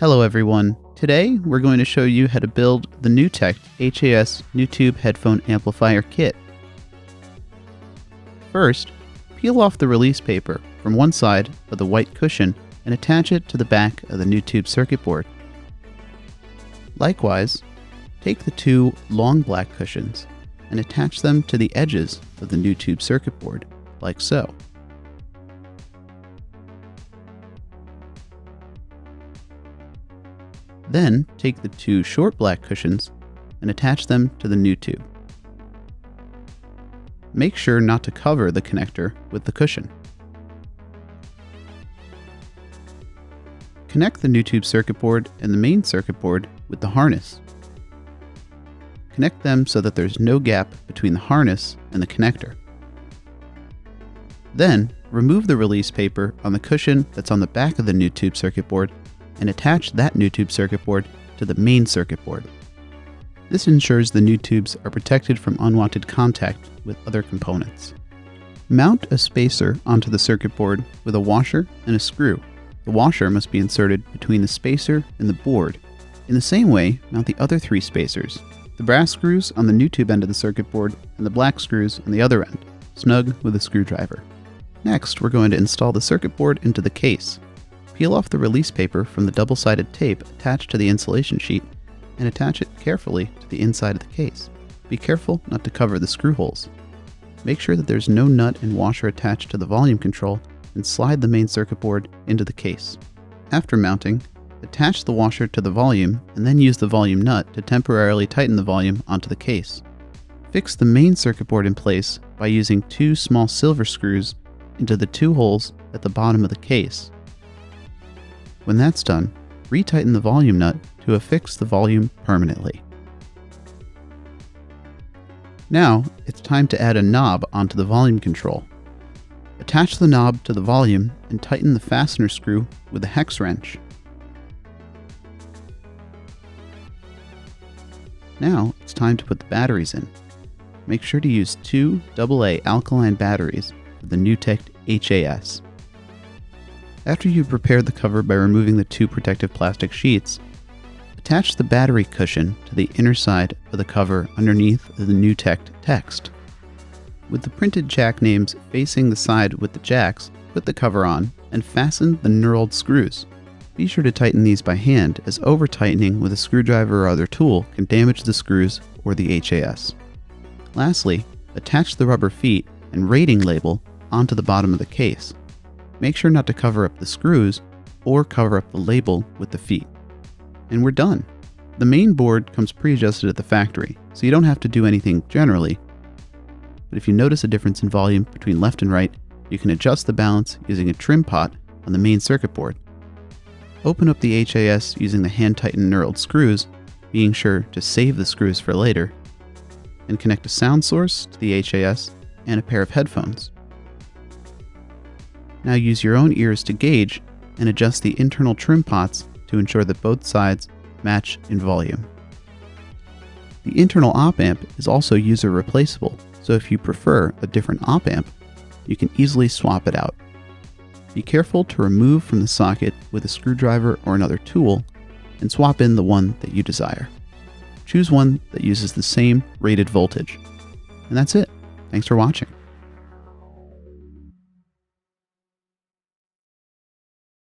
Hello everyone. Today we're going to show you how to build the new Tekt HAS Nutube headphone amplifier kit. First, peel off the release paper from one side of the white cushion and attach it to the back of the Nutube circuit board. Likewise, take the two long black cushions and attach them to the edges of the Nutube circuit board, like so. Then take the two short black cushions and attach them to the Nutube. Make sure not to cover the connector with the cushion. Connect the Nutube circuit board and the main circuit board with the harness. Connect them so that there's no gap between the harness and the connector. Then, remove the release paper on the cushion that's on the back of the Nutube circuit board and attach that Nutube circuit board to the main circuit board. This ensures the Nutubes are protected from unwanted contact with other components. Mount a spacer onto the circuit board with a washer and a screw. The washer must be inserted between the spacer and the board. In the same way, mount the other three spacers, the brass screws on the Nutube end of the circuit board and the black screws on the other end, snug with a screwdriver. Next, we're going to install the circuit board into the case. Peel off the release paper from the double-sided tape attached to the insulation sheet and attach it carefully to the inside of the case. Be careful not to cover the screw holes. Make sure that there's no nut and washer attached to the volume control and slide the main circuit board into the case. After mounting, attach the washer to the volume and then use the volume nut to temporarily tighten the volume onto the case. Fix the main circuit board in place by using two small silver screws into the two holes at the bottom of the case. When that's done, retighten the volume nut to affix the volume permanently. Now, it's time to add a knob onto the volume control. Attach the knob to the volume and tighten the fastener screw with a hex wrench. Now, it's time to put the batteries in. Make sure to use two AA alkaline batteries for the new Tekt HAS. After you've prepared the cover by removing the two protective plastic sheets, attach the battery cushion to the inner side of the cover underneath the new Tekt text. With the printed jack names facing the side with the jacks, put the cover on and fasten the knurled screws. Be sure to tighten these by hand, as over-tightening with a screwdriver or other tool can damage the screws or the HAS. Lastly, attach the rubber feet and rating label onto the bottom of the case. Make sure not to cover up the screws or cover up the label with the feet. And we're done. The main board comes pre-adjusted at the factory, so you don't have to do anything generally. But if you notice a difference in volume between left and right, you can adjust the balance using a trim pot on the main circuit board. Open up the HAS using the hand-tightened knurled screws, being sure to save the screws for later, and connect a sound source to the HAS and a pair of headphones. Now use your own ears to gauge and adjust the internal trim pots to ensure that both sides match in volume. The internal op amp is also user replaceable, so if you prefer a different op amp, you can easily swap it out. Be careful to remove from the socket with a screwdriver or another tool and swap in the one that you desire. Choose one that uses the same rated voltage. And that's it. Thanks for watching.